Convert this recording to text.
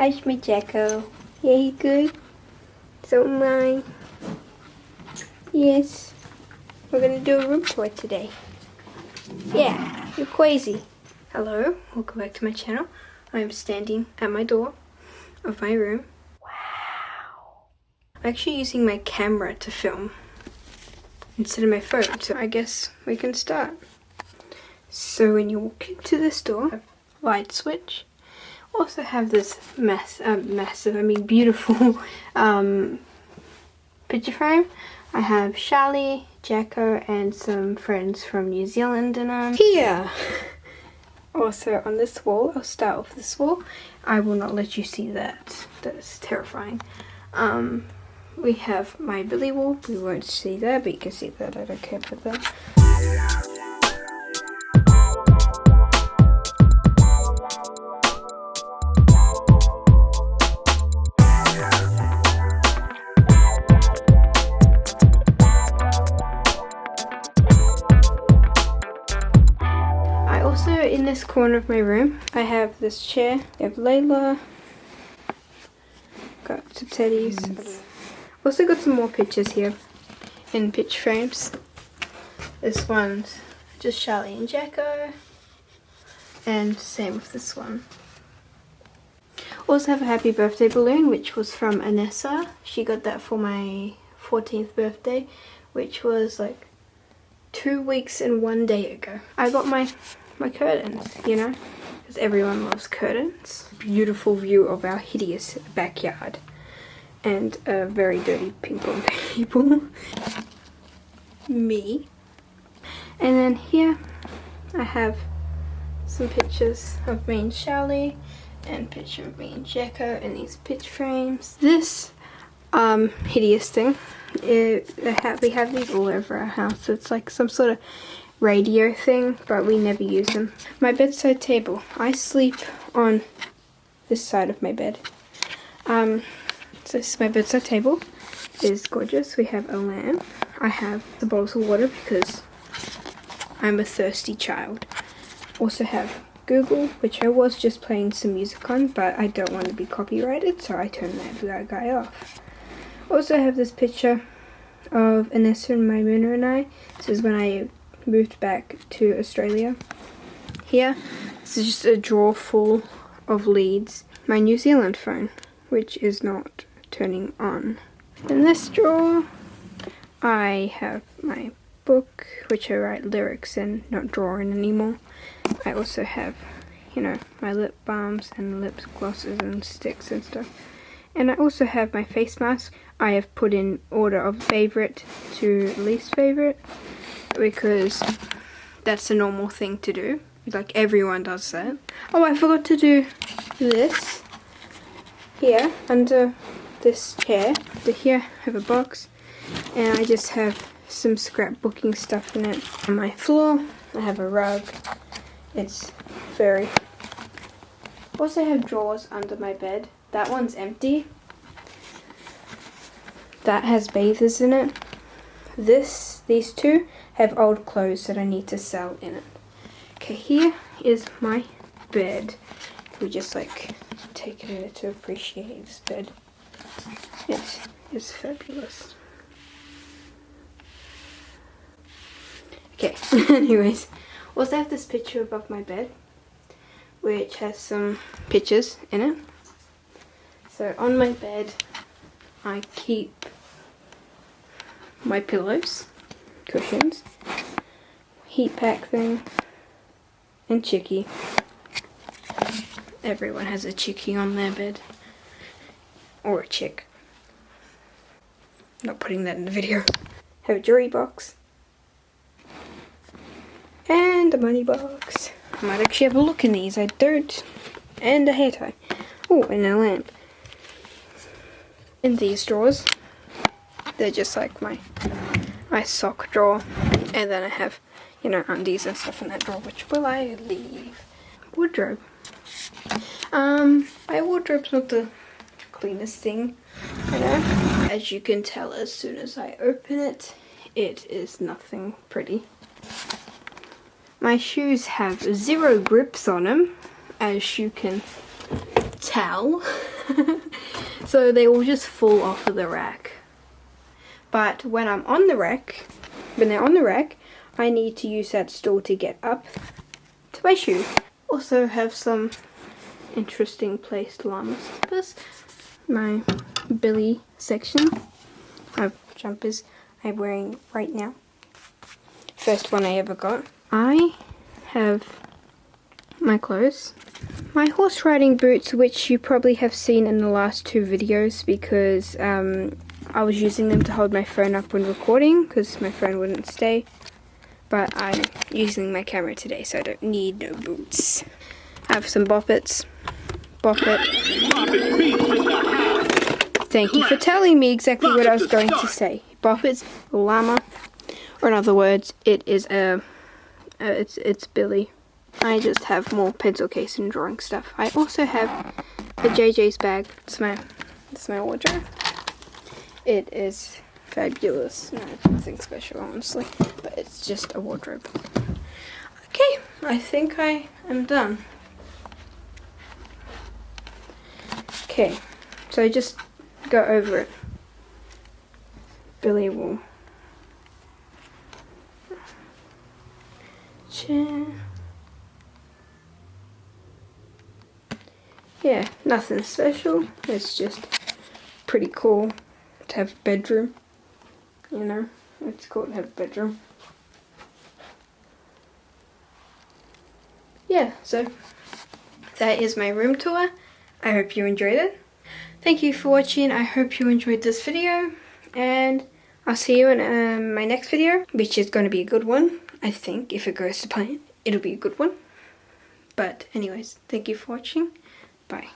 How's my Jacko? Yeah, he good? So am I. Yes. We're gonna do a room tour today. Yeah, you're crazy. Hello, welcome back to my channel. I'm standing at my door of my room. Wow. I'm actually using my camera to film instead of my phone, so I guess we can start. So when you walk into this door, light switch. Also have this beautiful picture frame. I have Charlie, Jacko, and some friends from New Zealand in here. Also on this wall, I'll start off this wall. I will not let you see that. That is terrifying. We have my Billy wall. We won't see that, but you can see that. I don't care about that. Also in this corner of my room, I have this chair. I have Layla. Got some teddies. Also got some more pictures here in picture frames. This one's just Charlie and Jacko. And same with this one. Also have a happy birthday balloon, which was from Anessa. She got that for my 14th birthday, which was like 2 weeks and 1 day ago. I got my curtains, you know, because everyone loves curtains. Beautiful view of our hideous backyard and a very dirty ping pong table. Me. And then here I have some pictures of me and Charlie and a picture of me and Jacko in these picture frames. This hideous thing, we have these all over our house. It's like some sort of radio thing, but we never use them. My bedside table. I sleep on this side of my bed. So this is my bedside table. It is gorgeous. We have a lamp. I have the bottles of water because I'm a thirsty child. Also have Google, which I was just playing some music on, but I don't want to be copyrighted, so I turned that guy off. Also have this picture of Anessa and Maimuna and I. This is when I moved back to Australia. Here, this is just a drawer full of leads. My New Zealand phone, which is not turning on. In this drawer, I have my book, which I write lyrics in, not draw in anymore. I also have, you know, my lip balms and lip glosses and sticks and stuff. And I also have my face mask. I have put in order of favorite to least favorite, because that's a normal thing to do. Like everyone does that. Oh, I forgot to do this here under this chair. Here I have a box and I just have some scrapbooking stuff in it. On my floor I have a rug. It's very... Also have drawers under my bed. That one's empty. That has bathers in it. These two have old clothes that I need to sell in it. Okay, here is my bed. We just like take a minute to appreciate this bed. It is fabulous. Okay, anyways. Also have this picture above my bed, which has some pictures in it. So on my bed, I keep my pillows, cushions, heat pack thing, and chickie. Everyone has a chickie on their bed. Or a chick. Not putting that in the video. Have a jewelry box. And a money box. I might actually have a look in these. I don't. And a hair tie. Oh, and a lamp. In these drawers, they're just like my sock drawer. And then I have, you know, undies and stuff in that drawer, which will I leave. Wardrobe. My wardrobe's not the cleanest thing, you know. As you can tell, as soon as I open it, it is nothing pretty. My shoes have 0 grips on them, as you can tell. So they will just fall off of the rack. But when I'm on the rack, when they're on the rack, I need to use that stool to get up to my shoe. Also have some interesting placed llama slippers. My Billy section of jumpers I'm wearing right now. First one I ever got. I have my clothes. My horse riding boots, which you probably have seen in the last 2 videos because I was using them to hold my phone up when recording because my phone wouldn't stay. But I'm using my camera today, so I don't need no boots. I have some boppets. Bop it. Thank you for telling me exactly what I was going to say. Boppets, llama, or in other words, it is it's Billy. I just have more pencil case and drawing stuff. I also have a JJ's bag. It's my wardrobe. It is fabulous. No, it's nothing special, honestly, but it's just a wardrobe. Okay, I think I am done. Okay, so just go over it. Billy will chair. Yeah, nothing special. It's just pretty cool to have a bedroom. You know, it's cool to have a bedroom. Yeah, so that is my room tour. I hope you enjoyed it. Thank you for watching. I hope you enjoyed this video, and I'll see you in my next video, which is going to be a good one. I think if it goes to plan, it'll be a good one. But anyways, thank you for watching. Bye.